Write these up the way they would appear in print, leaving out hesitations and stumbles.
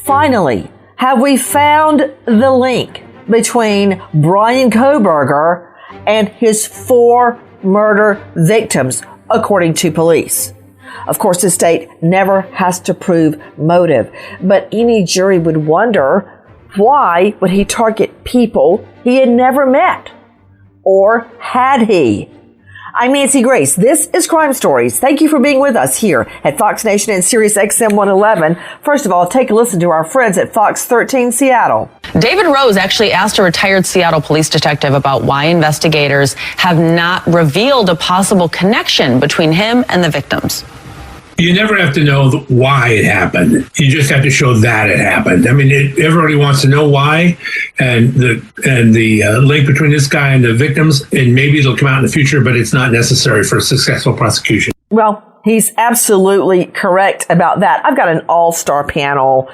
Finally, have we found the link between Bryan Kohberger and his 4 murder victims, according to police? Of course, the state never has to prove motive, but any jury would wonder, why would he target people he had never met? Or had he? I'm Nancy Grace. This is Crime Stories. Thank you for being with us here at Fox Nation and Sirius XM 111. First of all, take a listen to our friends at Fox 13 Seattle. David Rose actually asked a retired Seattle police detective about why investigators have not revealed a possible connection between him and the victims. You never have to know why it happened. You just have to show that it happened. I mean, everybody wants to know why, and the link between this guy and the victims, and maybe it'll come out in the future, but it's not necessary for a successful prosecution. Well, he's absolutely correct about that. I've got an all-star panel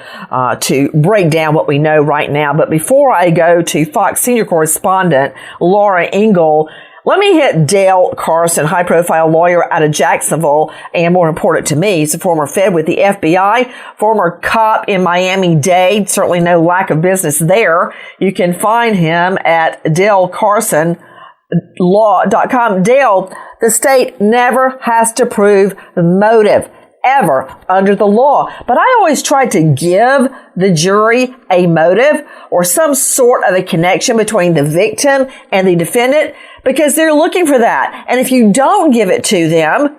to break down what we know right now. But before I go to Fox senior correspondent Laura Ingle, let me hit Dale Carson, high-profile lawyer out of Jacksonville, and more important to me, he's a former Fed with the FBI, former cop in Miami-Dade, certainly no lack of business there. You can find him at DaleCarsonLaw.com. Dale, the state never has to prove the motive, ever, under the law. But I always try to give the jury a motive or some sort of a connection between the victim and the defendant, because they're looking for that. And if you don't give it to them,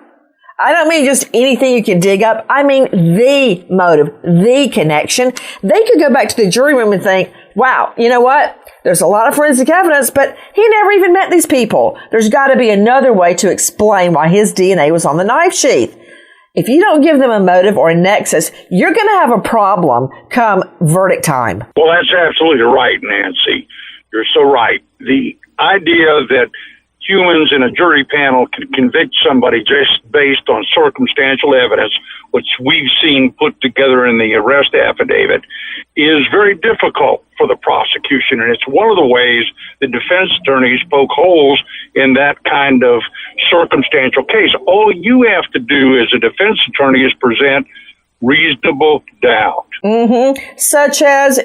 I don't mean just anything you can dig up. I mean the motive, the connection. They could go back to the jury room and think, wow, you know what? There's a lot of forensic evidence, but he never even met these people. There's got to be another way to explain why his DNA was on the knife sheath. If you don't give them a motive or a nexus, you're going to have a problem come verdict time. Well, that's absolutely right, Nancy. You're so right. The idea that humans in a jury panel can convict somebody just based on circumstantial evidence, which we've seen put together in the arrest affidavit, is very difficult for the prosecution. And it's one of the ways the defense attorneys poke holes in that kind of circumstantial case. All you have to do as a defense attorney is present reasonable doubt. Such as,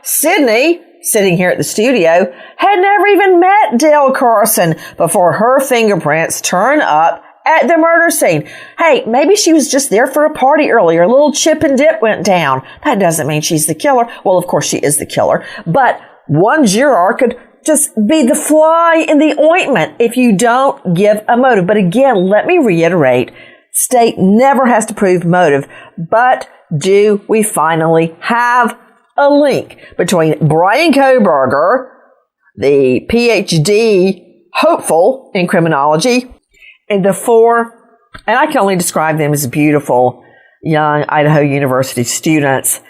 Sydney, sitting here at the studio, had never even met Dale Carson before her fingerprints turn up at the murder scene. Hey, maybe she was just there for a party earlier. A little chip and dip went down. That doesn't mean she's the killer. Well, of course she is the killer. But one juror could just be the fly in the ointment if you don't give a motive. But again, let me reiterate, state never has to prove motive. But do we finally have a link between Bryan Kohberger, the PhD hopeful in criminology, and the 4, and I can only describe them as beautiful young Idaho University students?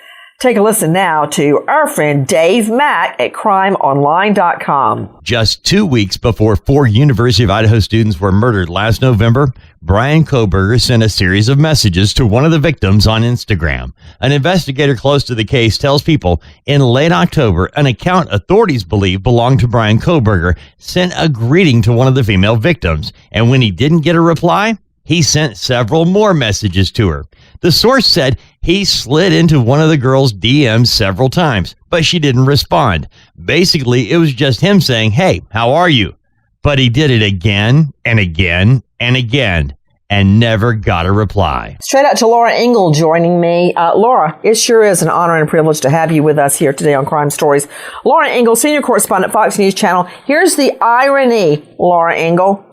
Take a listen now to our friend Dave Mack at crimeonline.com. Just 2 weeks before 4 University of Idaho students were murdered last November, Bryan Kohberger sent a series of messages to one of the victims on Instagram. An investigator close to the case tells people in late October, an account authorities believe belonged to Bryan Kohberger sent a greeting to one of the female victims. And when he didn't get a reply, he sent several more messages to her. The source said he slid into one of the girl's DMs several times, but she didn't respond. Basically, it was just him saying, "Hey, how are you?" But he did it again and again and again and never got a reply. Straight out to Laura Ingle joining me. Laura, it sure is an honor and a privilege to have you with us here today on Crime Stories. Laura Ingle, senior correspondent, Fox News Channel. Here's the irony, Laura Ingle.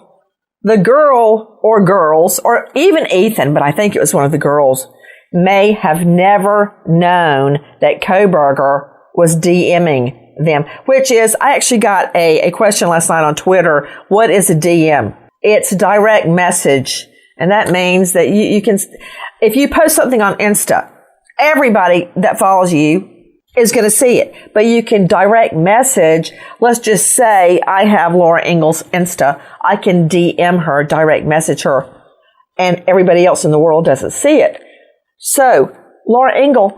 The girl or girls, or even Ethan, but I think it was one of the girls, may have never known that Kohberger was DMing them, which is, I actually got a question last night on Twitter. What is a DM? It's direct message. And that means that you can, if you post something on Insta, everybody that follows you is going to see it. But you can direct message. Let's just say I have Laura Ingle's Insta. I can DM her, direct message her, and everybody else in the world doesn't see it. So, Laura Ingle,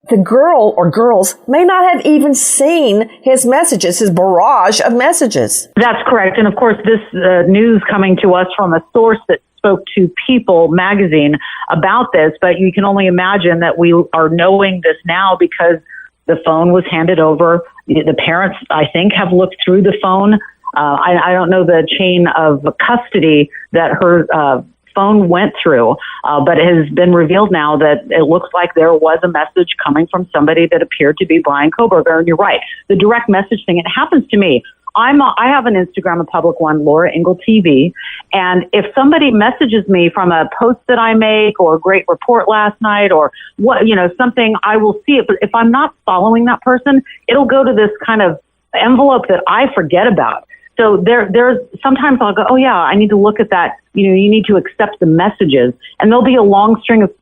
the girl or girls may not have even seen his messages, his barrage of messages. That's correct. And of course, this news coming to us from a source that spoke to People magazine about this, but you can only imagine that we are knowing this now because the phone was handed over. The parents, I think, have looked through the phone. I don't know the chain of custody that her phone went through, but it has been revealed now that it looks like there was a message coming from somebody that appeared to be Bryan Kohberger. And you're right, the direct message thing, it happens to me. I have an Instagram, a public one, Laura Ingle TV. And if somebody messages me from a post that I make or a great report last night or something, I will see it. But if I'm not following that person, it'll go to this kind of envelope that I forget about. So there's sometimes I'll go, oh yeah, I need to look at that. You need to accept the messages, and there'll be a long string of,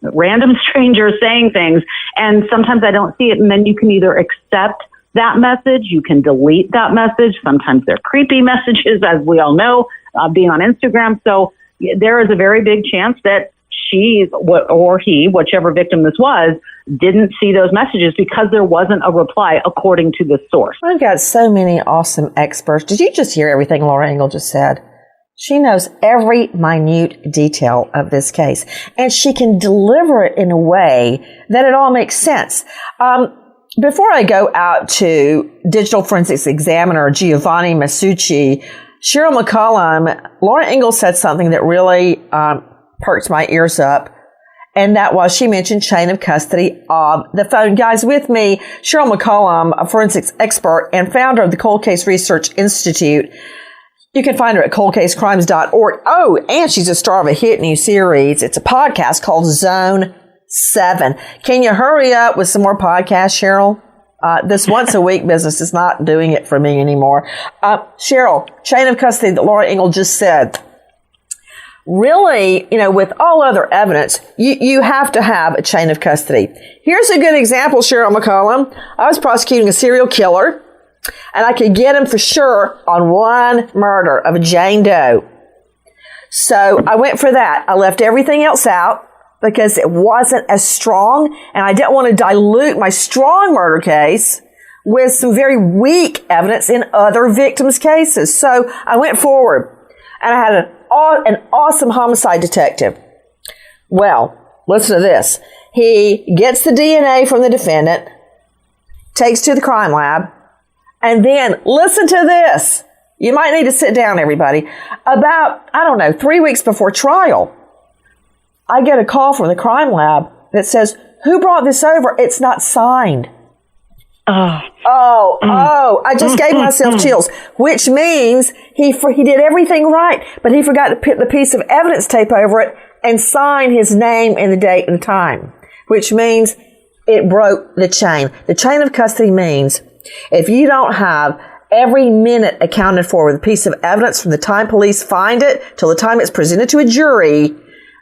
random strangers saying things. And sometimes I don't see it. And then you can either accept that message, you can delete that message. Sometimes they're creepy messages, as we all know, being on Instagram. So there is a very big chance that she or he, whichever victim this was, didn't see those messages because there wasn't a reply according to the source. I've got so many awesome experts. Did you just hear everything Laura Ingle just said? She knows every minute detail of this case, and she can deliver it in a way that it all makes sense. Before I go out to digital forensics examiner Giovanni Masucci, Cheryl McCollum, Laura Ingle said something that really perked my ears up. And that was, she mentioned chain of custody of the phone. Guys, with me, Cheryl McCollum, a forensics expert and founder of the Cold Case Research Institute. You can find her at coldcasecrimes.org. Oh, and she's a star of a hit new series. It's a podcast called Zone 7. Can you hurry up with some more podcasts, Cheryl? This once a week business is not doing it for me anymore. Cheryl, chain of custody that Laura Ingle just said. Really, with all other evidence, you have to have a chain of custody. Here's a good example, Cheryl McCollum. I was prosecuting a serial killer, and I could get him for sure on one murder of a Jane Doe. So I went for that. I left everything else out because it wasn't as strong, and I didn't want to dilute my strong murder case with some very weak evidence in other victims' cases. So I went forward, and I had an awesome homicide detective. Well, listen to this. He gets the DNA from the defendant, takes to the crime lab, and then listen to this. You might need to sit down, everybody. About, 3 weeks before trial, I get a call from the crime lab that says, "Who brought this over? It's not signed." I just gave myself chills, which means he did everything right, but he forgot to put the piece of evidence tape over it and sign his name and the date and the time, which means it broke the chain. The chain of custody means if you don't have every minute accounted for with a piece of evidence from the time police find it till the time it's presented to a jury,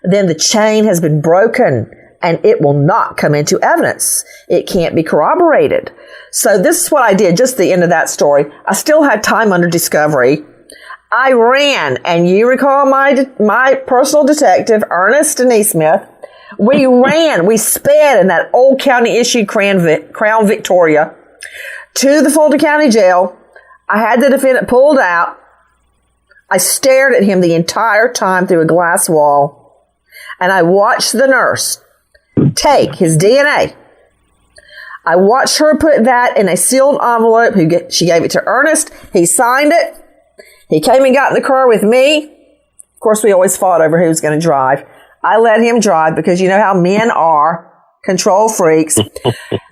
then the chain has been broken and it will not come into evidence. It can't be corroborated. So this is what I did, just the end of that story. I still had time under discovery. I ran, and you recall my personal detective, Ernest Neesmith. We ran, we sped in that old county issued Crown Victoria to the Fulton County Jail. I had the defendant pulled out. I stared at him the entire time through a glass wall, and I watched the nurse take his DNA. I watched her put that in a sealed envelope. She gave it to Ernest. He signed it. He came and got in the car with me. Of course, we always fought over who was going to drive. I let him drive because you know how men are, control freaks.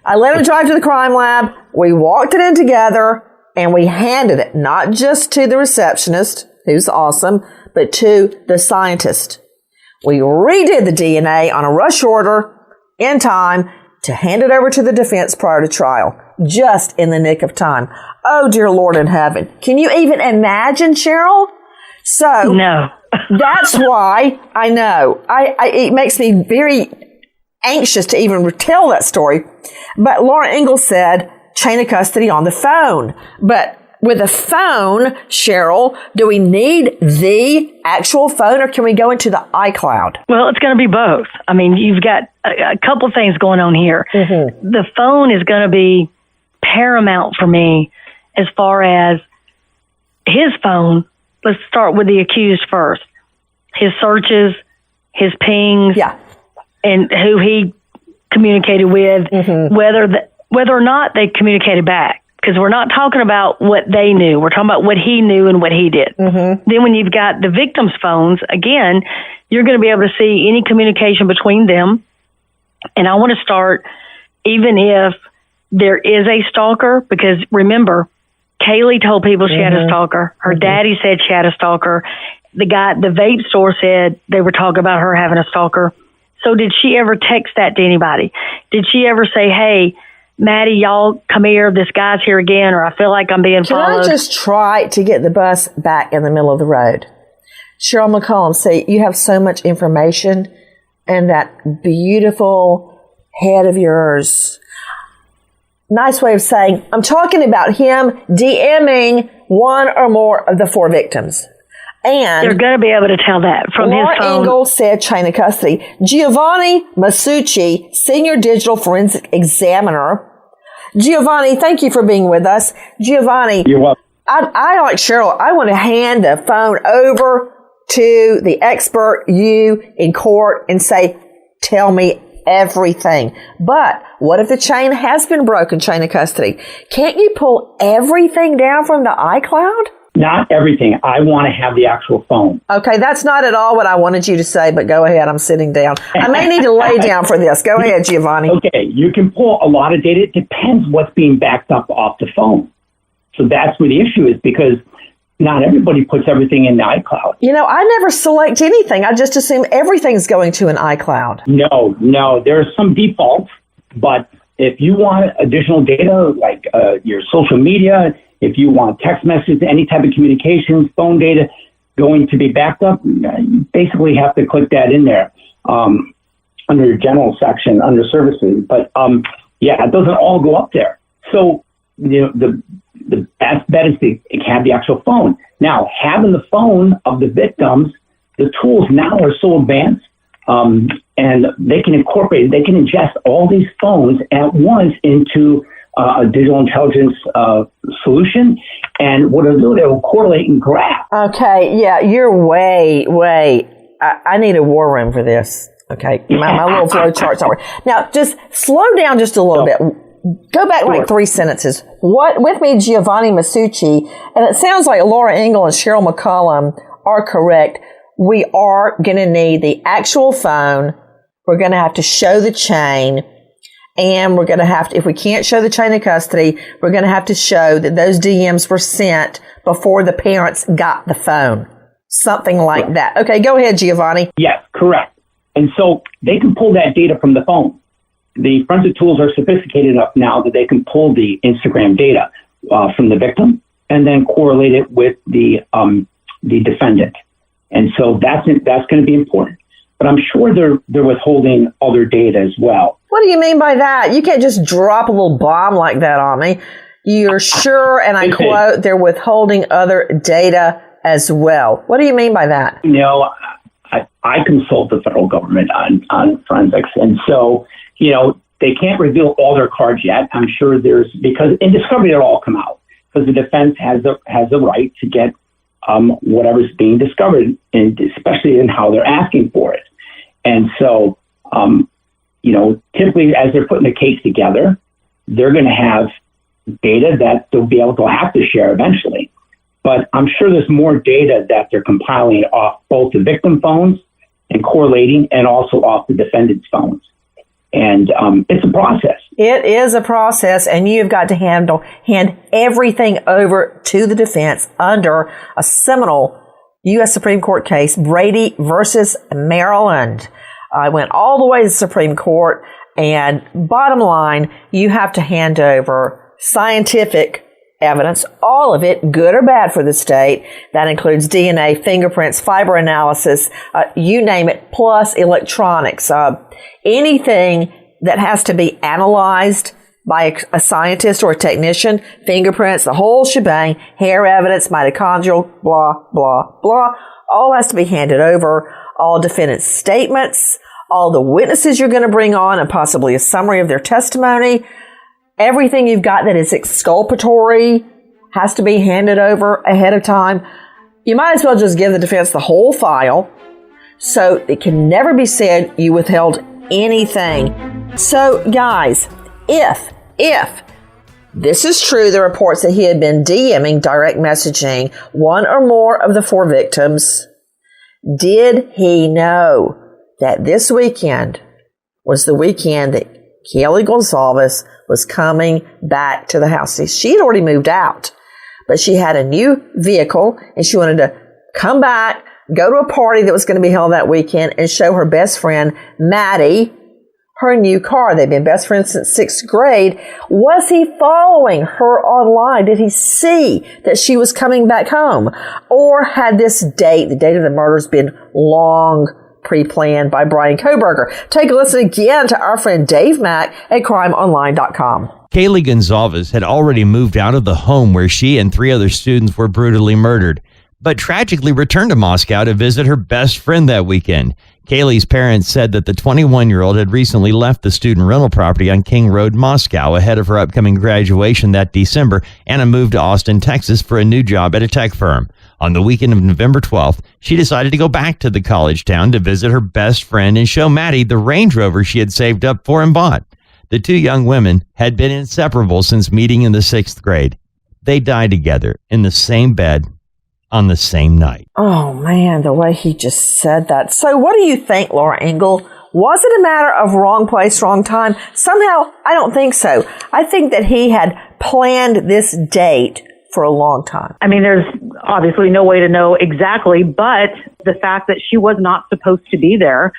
I let him drive to the crime lab. We walked it in together, and we handed it not just to the receptionist, who's awesome, but to the scientist. We redid the DNA on a rush order in time to hand it over to the defense prior to trial, just in the nick of time. Oh, dear Lord in heaven. Can you even imagine, Cheryl? So, no. That's why I know. It makes me very anxious to even tell that story. But Laura Ingle said chain of custody on the phone. But with a phone, Cheryl, do we need the actual phone, or can we go into the iCloud? Well, it's going to be both. I mean, you've got a couple things going on here. Mm-hmm. The phone is going to be paramount for me as far as his phone. Let's start with the accused first. his searches, his pings, and who he communicated with, whether or not they communicated back. Because we're not talking about what they knew. We're talking about what he knew and what he did. Then when you've got the victim's phones, again, you're going to be able to see any communication between them. And I want to start, even if there is a stalker, because remember, Kaylee told people she had a stalker. Her daddy said she had a stalker. The guy at the vape store said they were talking about her having a stalker. So did she ever text that to anybody? Did she ever say, hey, Maddie, y'all come here, this guy's here again, or I feel like I'm being followed? Can I just try to get the bus back in the middle of the road? Cheryl McCollum, say, you have so much information and that beautiful head of yours. Nice way of saying, I'm talking about him DMing one or more of the 4 victims. And they're going to be able to tell that from Laura his phone. Engel said chain of custody. Giovanni Masucci, senior digital forensic examiner. Giovanni, thank you for being with us. Giovanni, you're welcome. I like Cheryl. I want to hand the phone over to the expert, you in court, and say, tell me everything. But what if the chain has been broken, chain of custody? Can't you pull everything down from the iCloud? Not everything. I want to have the actual phone. Okay, that's not at all what I wanted you to say, but go ahead. I'm sitting down. I may need to lay down for this. Go ahead, Giovanni. Okay, you can pull a lot of data. It depends what's being backed up off the phone. So that's where the issue is, because not everybody puts everything in the iCloud. You know, I never select anything. I just assume everything's going to an iCloud. No. There are some defaults, but if you want additional data, like your social media, if you want text messages, any type of communications, phone data going to be backed up, you basically have to click that in there under your general section, under services. But it doesn't all go up there. So, you know, the best bet is to have the actual phone. Now, having the phone of the victims, the tools now are so advanced, and they can ingest all these phones at once into a digital intelligence solution. And what it'll do, it will correlate and graph. Okay, yeah, you're way. I need a war room for this. Okay, my little flow chart's over. Now, just slow down just a little bit. Go back like 3 sentences. What with me, Giovanni Masucci, and it sounds like Laura Engel and Cheryl McCollum are correct. We are going to need the actual phone. We're going to have to show the chain. And we're going to have to, if we can't show the chain of custody, we're going to have to show that those DMs were sent before the parents got the phone. Something like that. Okay, go ahead, Giovanni. Yes, correct. And so they can pull that data from the phone. The forensic tools are sophisticated enough now that they can pull the Instagram data from the victim and then correlate it with the defendant. And so that's going to be important. But I'm sure they're withholding other data as well. What do you mean by that? You can't just drop a little bomb like that on me. You're sure, and I quote, they're withholding other data as well. What do you mean by that? You know, I consult the federal government on forensics. And so, you know, they can't reveal all their cards yet. I'm sure because in discovery it'll all come out, because the defense has the right to get whatever's being discovered, and especially in how they're asking for it. And so, you know, typically as they're putting the case together, they're going to have data that they'll be able to have to share eventually. But I'm sure there's more data that they're compiling off both the victim phones and correlating, and also off the defendant's phones. And it's a process. It is a process, and you've got to hand everything over to the defense under a seminal U.S. Supreme Court case, Brady versus Maryland. I went all the way to the Supreme Court, and bottom line, you have to hand over scientific evidence, all of it, good or bad for the state. That includes DNA, fingerprints, fiber analysis, you name it, plus electronics. Anything that has to be analyzed by a scientist or a technician, fingerprints, the whole shebang, hair evidence, mitochondrial, blah, blah, blah, all has to be handed over. All defendants' statements, all the witnesses you're going to bring on, and possibly a summary of their testimony. Everything you've got that is exculpatory has to be handed over ahead of time. You might as well just give the defense the whole file, So it can never be said you withheld anything. So guys, if this is true, the reports that he had been DMing, direct messaging, one or more of the 4 victims, did he know that this weekend was the weekend that Kaylee Gonzalez was coming back to the house? See, she had already moved out, but she had a new vehicle and she wanted to come back, go to a party that was going to be held that weekend and show her best friend, Maddie, her new car. They've been best friends since 6th grade. Was he following her online? Did he see that she was coming back home? Or had this date, the date of the murders, been long pre-planned by Bryan Kohberger? Take a listen again to our friend Dave Mack at crimeonline.com. Kaylee Gonzalez had already moved out of the home where she and 3 other students were brutally murdered, but tragically returned to Moscow to visit her best friend that weekend. Kaylee's parents said that the 21-year-old had recently left the student rental property on King Road, Moscow, ahead of her upcoming graduation that December, and a move to Austin, Texas for a new job at a tech firm. On the weekend of November 12th, she decided to go back to the college town to visit her best friend and show Maddie the Range Rover she had saved up for and bought. The 2 young women had been inseparable since meeting in the 6th grade. They died together in the same bed on the same night. Oh man, the way he just said that. So what do you think, Laura Ingle? Was it a matter of wrong place, wrong time? Somehow, I don't think so. I think that he had planned this date for a long time. I mean, there's obviously no way to know exactly, but the fact that she was not supposed to be there,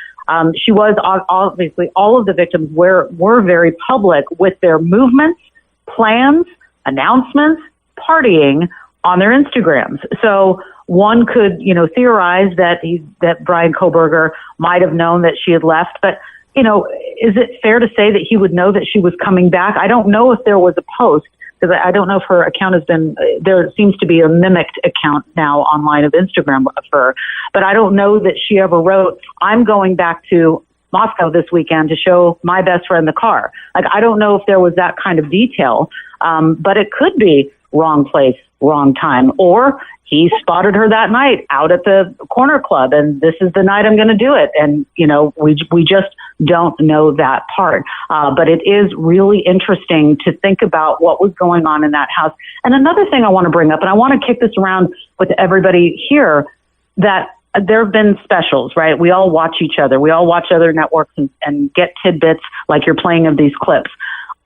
she was obviously, all of the victims were very public with their movements, plans, announcements, partying on their Instagrams. So one could, theorize that Bryan Kohberger might have known that she had left, but is it fair to say that he would know that she was coming back? I don't know if there was a post, because I don't know if her account has been, there seems to be a mimicked account now online of Instagram of her, but I don't know that she ever wrote, I'm going back to Moscow this weekend to show my best friend the car. Like, I don't know if there was that kind of detail, but it could be wrong place, wrong time, or he spotted her that night out at the corner club and this is the night I'm going to do it. And, we just don't know that part. But it is really interesting to think about what was going on in that house. And another thing I want to bring up, and I want to kick this around with everybody here, that there have been specials, right? We all watch each other. We all watch other networks and get tidbits like you're playing of these clips.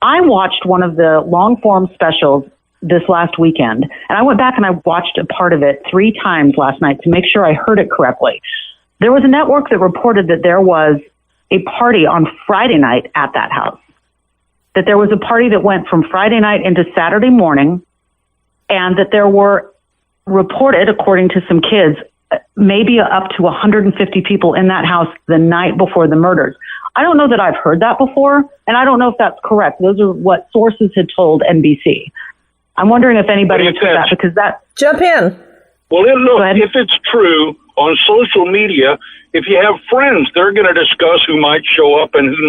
I watched one of the long form specials this last weekend, and I went back and I watched a part of it 3 times last night to make sure I heard it correctly. There was a network that reported that there was a party on Friday night at that house, that there was a party that went from Friday night into Saturday morning, and that there were reported, according to some kids, maybe up to 150 people in that house the night before the murders. I don't know that I've heard that before, and I don't know if that's correct. Those are what sources had told NBC. I'm wondering if anybody heard that, because that... Jump in. Well, look, if it's true, on social media, if you have friends, they're going to discuss who might show up and who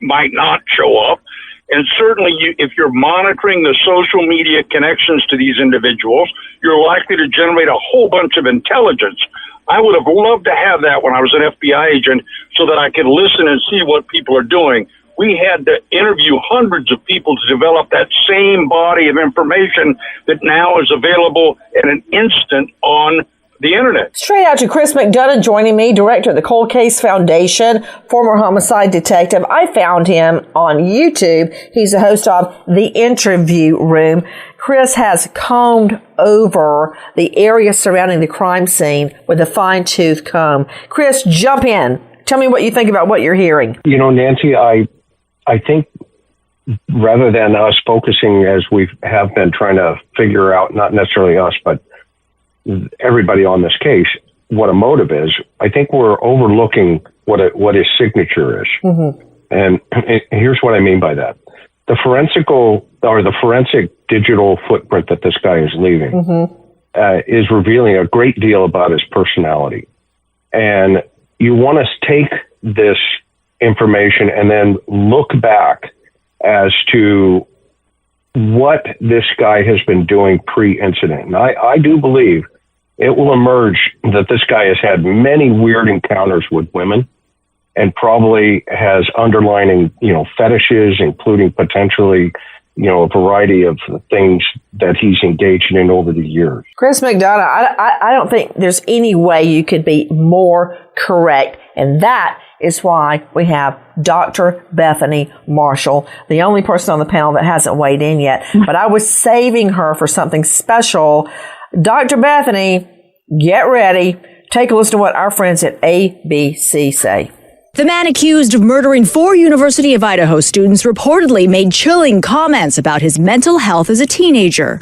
might not show up. And certainly, if you're monitoring the social media connections to these individuals, you're likely to generate a whole bunch of intelligence. I would have loved to have that when I was an FBI agent so that I could listen and see what people are doing. We had to interview hundreds of people to develop that same body of information that now is available in an instant on the internet. Straight out to Chris McDonough joining me, director of the Cold Case Foundation, former homicide detective. I found him on YouTube. He's the host of The Interview Room. Chris has combed over the area surrounding the crime scene with a fine-tooth comb. Chris, jump in. Tell me what you think about what you're hearing. Nancy, I think rather than us focusing, as we have been trying to figure out, not necessarily us, but everybody on this case, what a motive is, I think we're overlooking what his signature is. Mm-hmm. And here's what I mean by that. The forensic digital footprint that this guy is leaving mm-hmm. Is revealing a great deal about his personality. And you want to take this information and then look back as to what this guy has been doing pre-incident. And I do believe it will emerge that this guy has had many weird encounters with women and probably has underlining, fetishes, including potentially, a variety of things that he's engaged in over the years. Chris McDonough, I don't think there's any way you could be more correct. And that is why we have Dr. Bethany Marshall, the only person on the panel that hasn't weighed in yet. But I was saving her for something special. Dr. Bethany, get ready. Take a listen to what our friends at ABC say. The man accused of murdering 4 University of Idaho students reportedly made chilling comments about his mental health as a teenager.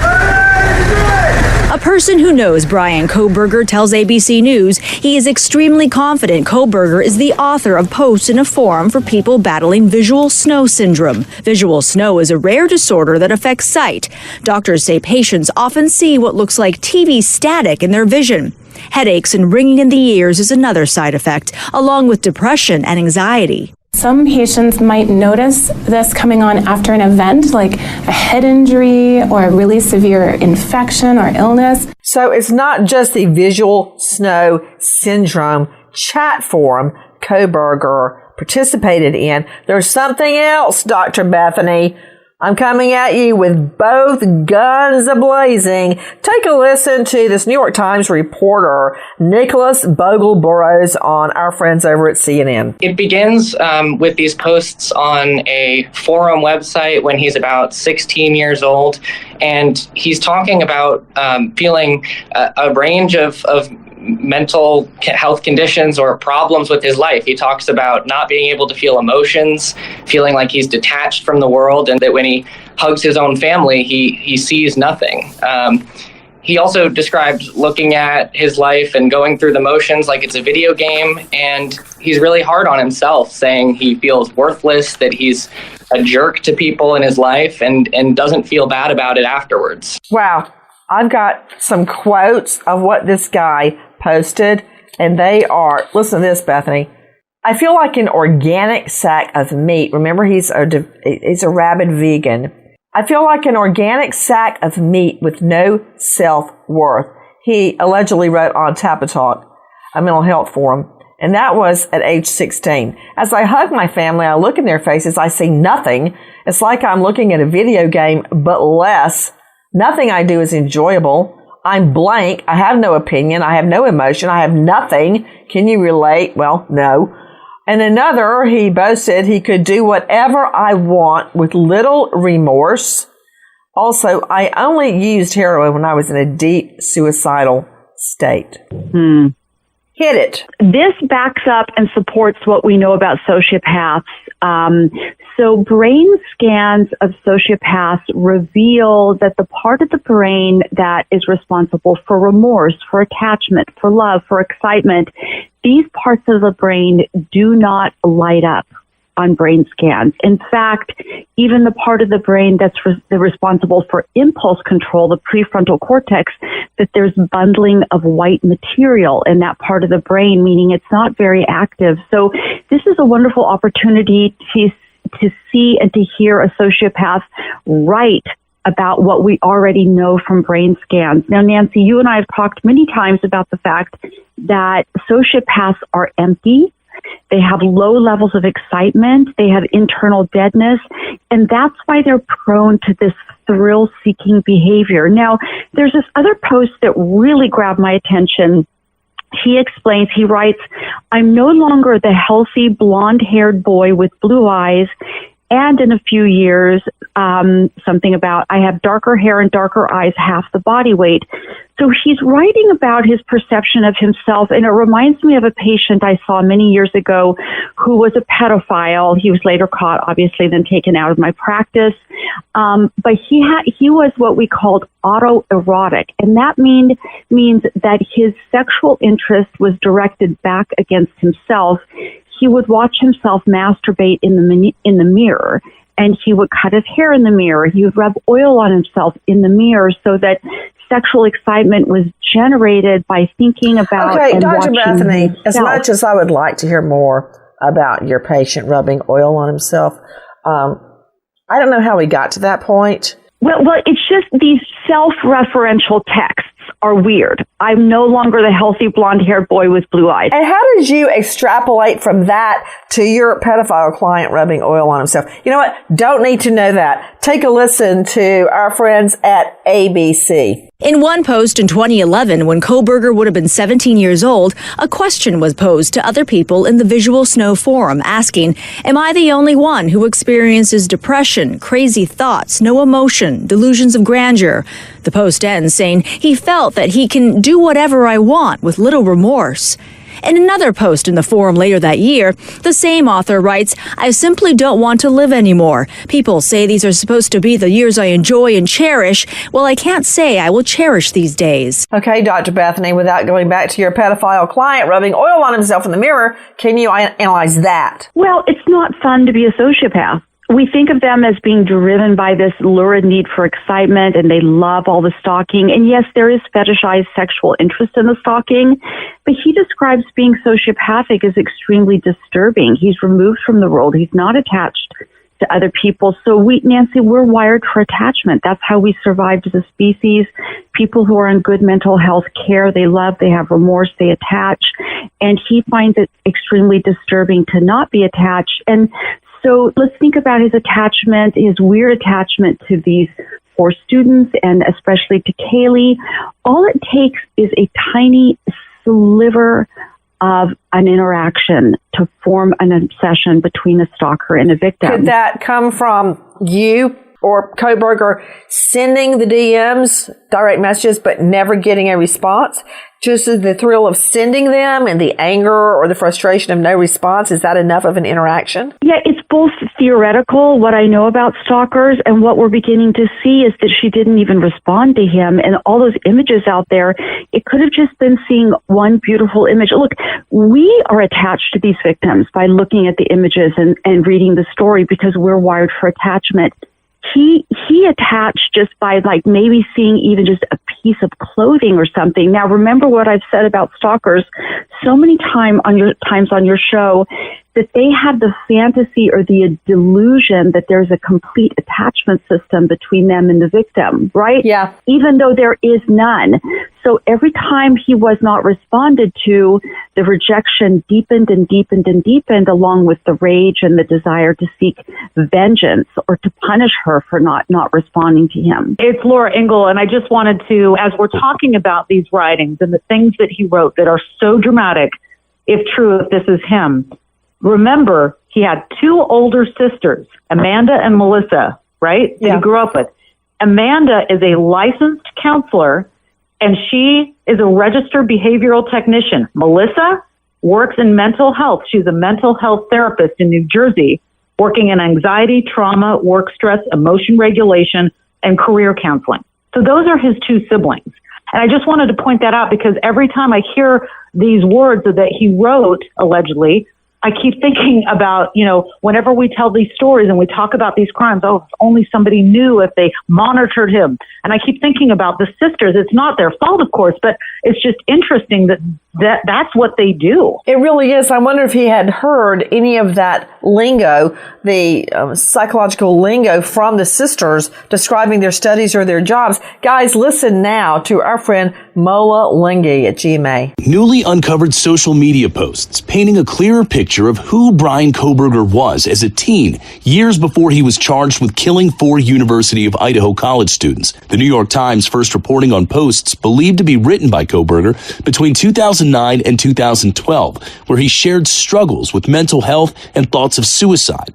A person who knows Bryan Kohberger tells ABC News he is extremely confident Kohberger is the author of posts in a forum for people battling visual snow syndrome. Visual snow is a rare disorder that affects sight. Doctors say patients often see what looks like TV static in their vision. Headaches and ringing in the ears is another side effect, along with depression and anxiety. Some patients might notice this coming on after an event, like a head injury or a really severe infection or illness. So it's not just the visual snow syndrome chat forum Kohberger participated in. There's something else, Dr. Bethany. I'm coming at you with both guns a-blazing. Take a listen to this New York Times reporter, Nicholas Bogle-Burrows, on our friends over at CNN. It begins with these posts on a forum website when he's about 16 years old, and he's talking about feeling a range of mental health conditions or problems with his life. He talks about not being able to feel emotions, feeling like he's detached from the world, and that when he hugs his own family, he sees nothing. He also described looking at his life and going through the motions like it's a video game, and he's really hard on himself, saying he feels worthless, that he's a jerk to people in his life, and doesn't feel bad about it afterwards. Wow. I've got some quotes of what this guy posted, and they are, listen to this, Bethany. I feel like an organic sack of meat. Remember, he's a rabid vegan. I feel like an organic sack of meat with no self-worth. He allegedly wrote on Tapatalk, a mental health forum, and that was at age 16. As I hug my family, I look in their faces, I see nothing. It's like I'm looking at a video game, but less. Nothing I do is enjoyable. I'm blank. I have no opinion. I have no emotion. I have nothing. Can you relate? Well, no. And another, he boasted he could do whatever I want with little remorse. Also, I only used heroin when I was in a deep suicidal state. Hit it. This backs up and supports what we know about sociopaths. So brain scans of sociopaths reveal that the part of the brain that is responsible for remorse, for attachment, for love, for excitement, these parts of the brain do not light up on brain scans. In fact, even the part of the brain that's responsible for impulse control, the prefrontal cortex, that there's bundling of white material in that part of the brain, meaning it's not very active. So this is a wonderful opportunity to see and to hear a sociopath write about what we already know from brain scans. Now, Nancy, you and I have talked many times about the fact that sociopaths are empty. They have low levels of excitement. They have internal deadness. And that's why they're prone to this thrill-seeking behavior. Now, there's this other post that really grabbed my attention. He explains, he writes, I'm no longer the healthy blonde-haired boy with blue eyes, and in a few years, something about I have darker hair and darker eyes, half the body weight. So he's writing about his perception of himself, and it reminds me of a patient I saw many years ago who was a pedophile. He was later caught, obviously, then taken out of my practice. But he was what we called autoerotic, and that means that his sexual interest was directed back against himself. He would watch himself masturbate in the mirror, and he would cut his hair in the mirror. He would rub oil on himself in the mirror so that sexual excitement was generated by thinking about and Dr. watching Bethany, himself. as much as I would like to hear more about your patient rubbing oil on himself, I don't know how we got to that point. Well, it's just these self-referential texts are weird. I'm no longer the healthy blonde-haired boy with blue eyes. And how did you extrapolate from that to your pedophile client rubbing oil on himself? You know what? Don't need to know that. Take a listen to our friends at ABC. In one post in 2011, when Kohberger would have been 17 years old, a question was posed to other people in the Visual Snow forum asking, "Am I the only one who experiences depression, crazy thoughts, no emotion, delusions of grandeur?" The post ends saying he felt that he can do whatever I want with little remorse. In another post in the forum later that year, the same author writes, "I simply don't want to live anymore. People say these are supposed to be the years I enjoy and cherish. Well, I can't say I will cherish these days." Okay, Dr. Bethany, without going back to your pedophile client rubbing oil on himself in the mirror, can you analyze that? Well, it's not fun to be a sociopath. We think of them as being driven by this lurid need for excitement, and they love all the stalking. And yes, there is fetishized sexual interest in the stalking, but he describes being sociopathic as extremely disturbing. He's removed from the world. He's not attached to other people. So Nancy, we're wired for attachment. That's how we survived as a species. People who are in good mental health care, they love, they have remorse, they attach. And he finds it extremely disturbing to not be attached. And so let's think about his attachment, his weird attachment to these 4 students, and especially to Kaylee. All it takes is a tiny sliver of an interaction to form an obsession between a stalker and a victim. Could that come from you or Kohberger sending the DMs, direct messages, but never getting a response? Just as the thrill of sending them and the anger or the frustration of no response, is that enough of an interaction? Yeah, it's both theoretical, what I know about stalkers, and what we're beginning to see is that she didn't even respond to him. And all those images out there, it could have just been seeing one beautiful image. Look, we are attached to these victims by looking at the images and reading the story because we're wired for attachment. He attached just by like maybe seeing even just a piece of clothing or something. Now, remember what I've said about stalkers so many times on your show, that they have the fantasy or the delusion that there's a complete attachment system between them and the victim, right? Yeah. Even though there is none. So every time he was not responded to, the rejection deepened and deepened and deepened, along with the rage and the desire to seek vengeance or to punish her for not responding to him. It's Laura Ingle, and I just wanted to, as we're talking about these writings and the things that he wrote that are so dramatic, if true, if this is him, remember, he had 2 older sisters, Amanda and Melissa, right? That he grew up with. Amanda is a licensed counselor, and she is a registered behavioral technician. Melissa works in mental health. She's a mental health therapist in New Jersey, working in anxiety, trauma, work stress, emotion regulation, and career counseling. So those are his 2 siblings. And I just wanted to point that out because every time I hear these words that he wrote, allegedly, I keep thinking about, whenever we tell these stories and we talk about these crimes, if only somebody knew if they monitored him. And I keep thinking about the sisters. It's not their fault, of course, but it's just interesting that's what they do. It really is. I wonder if he had heard any of that lingo, the psychological lingo from the sisters describing their studies or their jobs. Guys, listen now to our friend Mola Lingi at GMA. Newly uncovered social media posts painting a clearer picture of who Bryan Kohberger was as a teen, years before he was charged with killing 4 University of Idaho college students. The New York Times first reporting on posts believed to be written by Kohberger between 2009 and 2012, where he shared struggles with mental health and thoughts of suicide.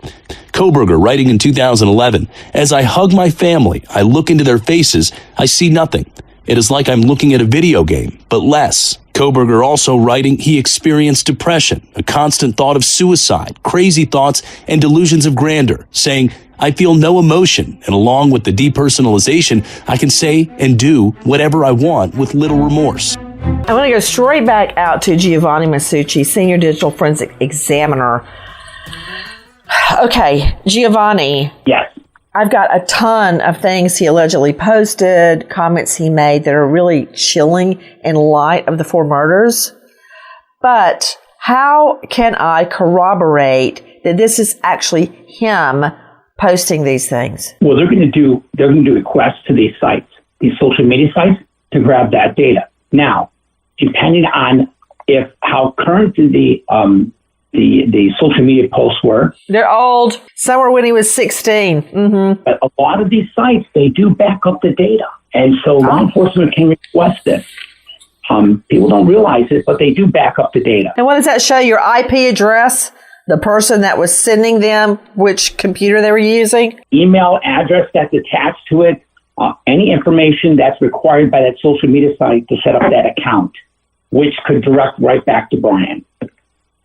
Kohberger writing in 2011, "As I hug my family, I look into their faces, I see nothing. It is like I'm looking at a video game, but less." Kohberger also writing he experienced depression, a constant thought of suicide, crazy thoughts, and delusions of grandeur, saying, "I feel no emotion, and along with the depersonalization, I can say and do whatever I want with little remorse." I want to go straight back out to Giovanni Masucci, Senior Digital Forensic Examiner. Okay, Giovanni. Yes. I've got a ton of things he allegedly posted, comments he made that are really chilling in light of the 4 murders. But how can I corroborate that this is actually him posting these things? Well, they're going to do requests to these sites, these social media sites, to grab that data. Now, depending on how current the social media posts were. They're old. Some were when he was 16. Mm-hmm. But a lot of these sites, they do back up the data. And so law enforcement can request this. People don't realize it, but they do back up the data. And what does that show? Your IP address? The person that was sending them, which computer they were using? Email address that's attached to it. Any information that's required by that social media site to set up that account, which could direct right back to Bryan.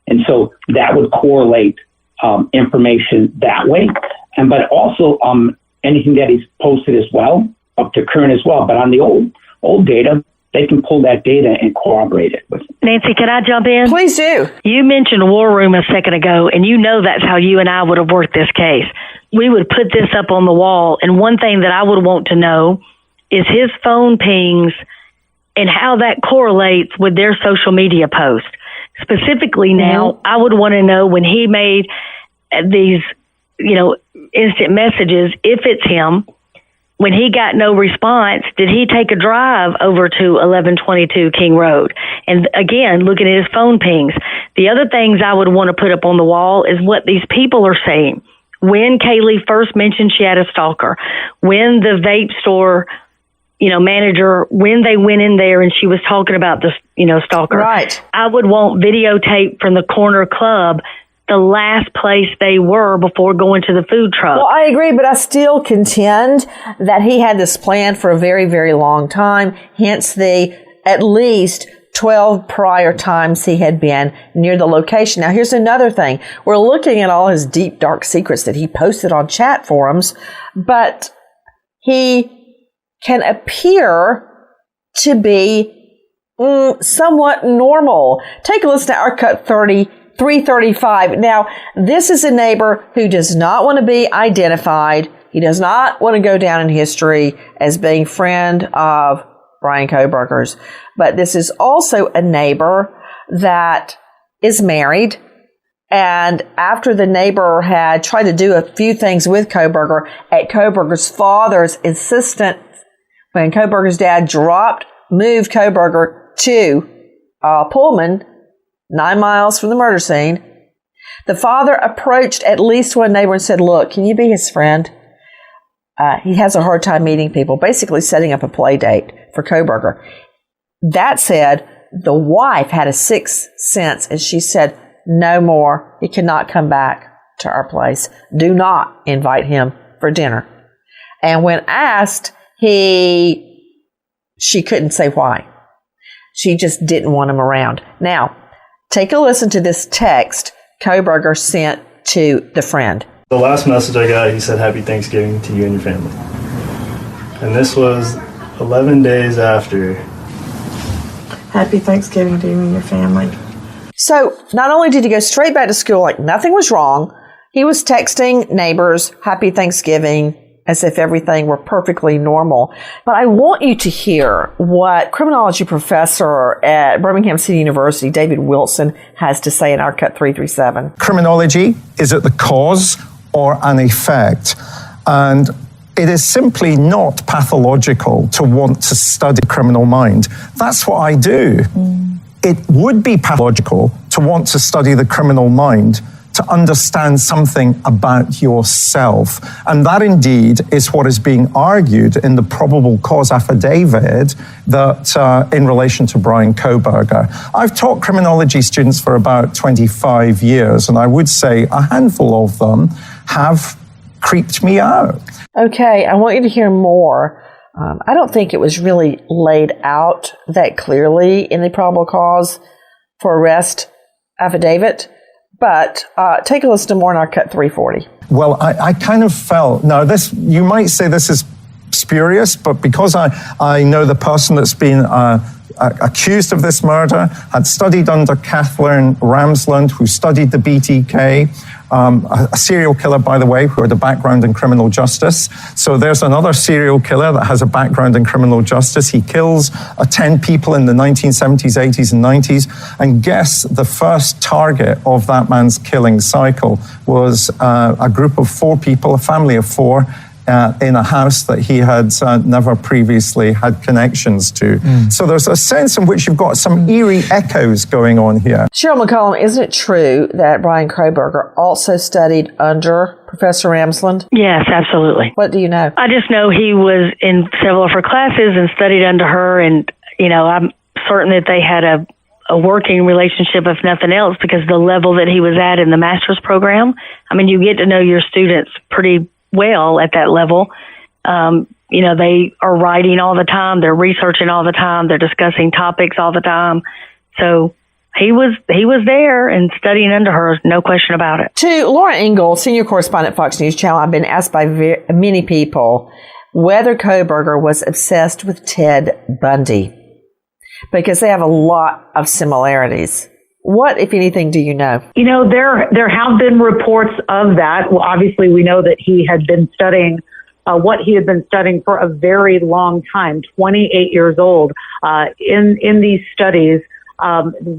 And so that would correlate information that way. But also anything that he's posted as well, up to current as well. But on the old data, they can pull that data and corroborate it. Nancy, can I jump in? Please do. You mentioned War Room a second ago, and you know that's how you and I would have worked this case. We would put this up on the wall, and one thing that I would want to know is his phone pings and how that correlates with their social media posts. Specifically now, I would want to know when he made these, instant messages, if it's him, when he got no response, did he take a drive over to 1122 King Road? And again, looking at his phone pings. The other things I would want to put up on the wall is what these people are saying. When Kaylee first mentioned she had a stalker, when the vape store, manager, when they went in there and she was talking about the, stalker. Right. I would want videotape from the corner club, the last place they were before going to the food truck. Well, I agree, but I still contend that he had this plan for a very, very long time, hence the at least 12 prior times he had been near the location. Now, here's another thing. We're looking at all his deep, dark secrets that he posted on chat forums, but he can appear to be somewhat normal. Take a listen to our cut 335. Now, this is a neighbor who does not want to be identified. He does not want to go down in history as being friend of Bryan Kohberger's. But this is also a neighbor that is married. And after the neighbor had tried to do a few things with Kohberger, at Kohberger's father's insistence, when Kohberger's dad moved Kohberger to Pullman, 9 miles from the murder scene, the father approached at least one neighbor and said, look, can you be his friend? He has a hard time meeting people, basically setting up a play date for Kohberger. That said, the wife had a sixth sense, and she said, no more. He cannot come back to our place. Do not invite him for dinner. And when asked, she couldn't say why. She just didn't want him around. Now, take a listen to this text Kohberger sent to the friend. The last message I got, he said, Happy Thanksgiving to you and your family. And this was 11 days after. Happy Thanksgiving to you and your family. So, not only did he go straight back to school like nothing was wrong, he was texting neighbors, Happy Thanksgiving, as if everything were perfectly normal. But I want you to hear what criminology professor at Birmingham City University, David Wilson, has to say in our Cut 337. Criminology is it the cause or an effect? And it is simply not pathological to want to study the criminal mind. That's what I do. It would be pathological to want to study the criminal mind, to understand something about yourself. And that indeed is what is being argued in the probable cause affidavit that in relation to Bryan Kohberger. I've taught criminology students for about 25 years, and I would say a handful of them have creeped me out. Okay, I want you to hear more. I don't think it was really laid out that clearly in the probable cause for arrest affidavit. But take a listen to more in our Cut 340. Well, I kind of felt, now this, you might say this is spurious, but because I know the person that's been accused of this murder, had studied under Kathleen Ramsland, who studied the BTK, a serial killer, by the way, who had a background in criminal justice. So there's another serial killer that has a background in criminal justice. He kills 10 people in the 1970s, 80s, and 90s. And guess the first target of that man's killing cycle was a group of 4 people, a family of 4, in a house that he had never previously had connections to. So there's a sense in which you've got some eerie echoes going on here. Cheryl McCollum, isn't it true that Bryan Kohberger also studied under Professor Ramsland? Yes, absolutely. What do you know? I just know he was in several of her classes and studied under her, and, I'm certain that they had a working relationship, if nothing else, because the level that he was at in the master's program, you get to know your students pretty well at that level. They are writing all the time, they're researching all the time, they're discussing topics all the time. So he was there and studying under her, no question about it. To Laura Ingle, senior correspondent, Fox News Channel, I've been asked by many people whether Kohberger was obsessed with Ted Bundy, because they have a lot of similarities. What, if anything, do you know? There have been reports of that. Well, obviously, we know that he had been studying what he had been studying for a very long time, 28 years old. In these studies,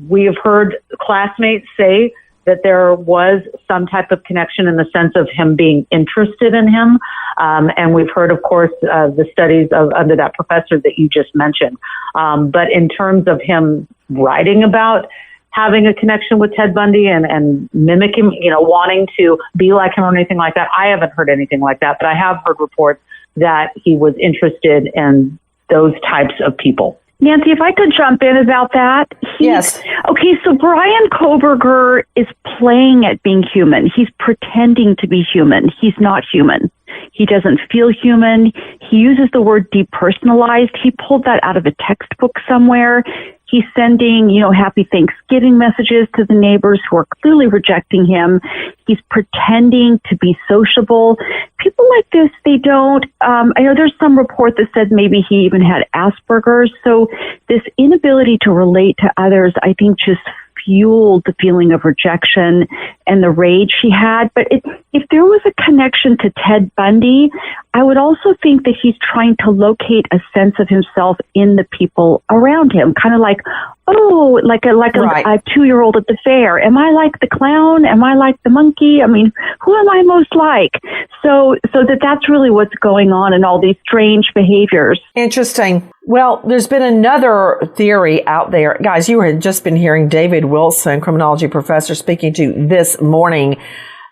we have heard classmates say that there was some type of connection in the sense of him being interested in him. And we've heard, of course, the studies under that professor that you just mentioned. But in terms of him writing about having a connection with Ted Bundy and mimicking, wanting to be like him or anything like that, I haven't heard anything like that. But I have heard reports that he was interested in those types of people. Nancy, if I could jump in about that. Yes. Okay, so Bryan Kohberger is playing at being human. He's pretending to be human. He's not human. He doesn't feel human. He uses the word depersonalized. He pulled that out of a textbook somewhere. He's sending, happy Thanksgiving messages to the neighbors who are clearly rejecting him. He's pretending to be sociable. People like this, they don't, I know there's some report that said maybe he even had Asperger's. So this inability to relate to others, I think, just fueled the feeling of rejection and the rage he had. But if there was a connection to Ted Bundy, I would also think that he's trying to locate a sense of himself in the people around him, kind of like, like a 2-year-old at the fair. Am I like the clown? Am I like the monkey? Who am I most like? So that's really what's going on in all these strange behaviors. Interesting. Well, there's been another theory out there. Guys, you had just been hearing David Wilson, criminology professor, speaking to This Morning.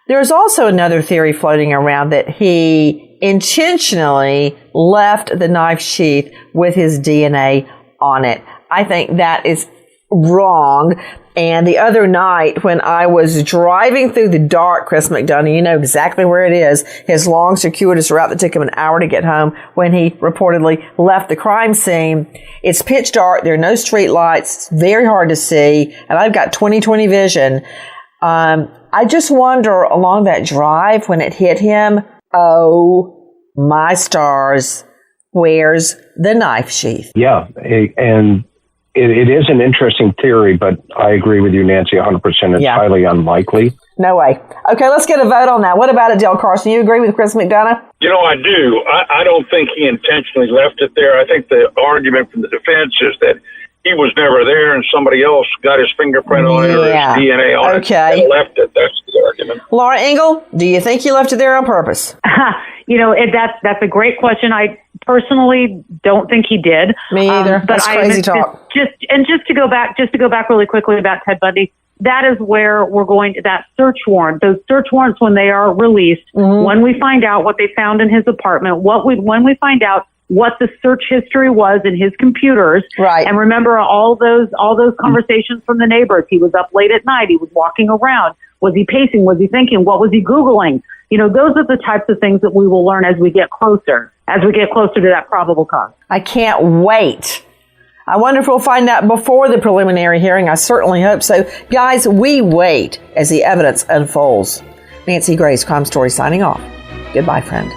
There's also another theory floating around that he intentionally left the knife sheath with his DNA on it. I think that is wrong. And the other night when I was driving through the dark, Chris McDonough, you know exactly where it is, his long, circuitous route that took him an hour to get home when he reportedly left the crime scene. It's pitch dark. There are no street lights. It's very hard to see. And I've got 20/20 vision. I just wonder along that drive when it hit him, oh my stars, where's the knife sheath? Yeah. And it is an interesting theory, but I agree with you, Nancy, 100%. It's highly unlikely. No way. Okay, let's get a vote on that. What about it, Dale Carson? You agree with Chris McDonough? I do. I don't think he intentionally left it there. I think the argument from the defense is that he was never there and somebody else got his fingerprint on it or his DNA on it and left it. That's the argument. Laura Ingle, do you think he left it there on purpose? That's a great question. I personally don't think he did. Me either. But that's crazy talk. Just to go back really quickly about Ted Bundy, that is where we're going to that search warrant. Those search warrants, when they are released, when we find out what they found in his apartment, when we find out what the search history was in his computers. Right. And remember all those conversations from the neighbors. He was up late at night. He was walking around. Was he pacing? Was he thinking? What was he Googling? Those are the types of things that we will learn as we get closer to that probable cause. I can't wait. I wonder if we'll find out before the preliminary hearing. I certainly hope so. Guys, we wait as the evidence unfolds. Nancy Grace, Crime Story, signing off. Goodbye, friend.